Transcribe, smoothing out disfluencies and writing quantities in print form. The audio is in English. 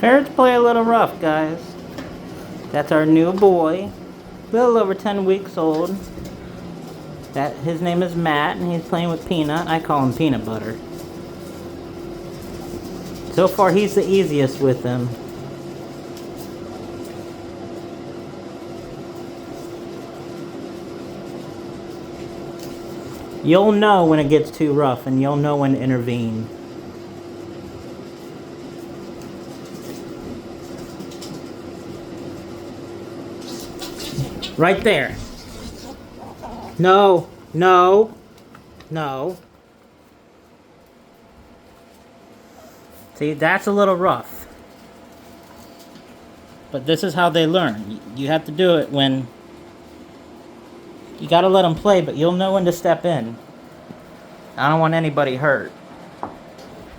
Ferrets play a little rough, guys. That's our new boy. A little over 10 weeks old. His name is Matt, and he's playing with Peanut. I call him Peanut Butter. So far, he's the easiest with them. You'll know when it gets too rough, and you'll know when to intervene. Right there. No, no, no. See, that's a little rough. But this is how they learn. You have to do it when... You gotta let them play, but you'll know when to step in. I don't want anybody hurt.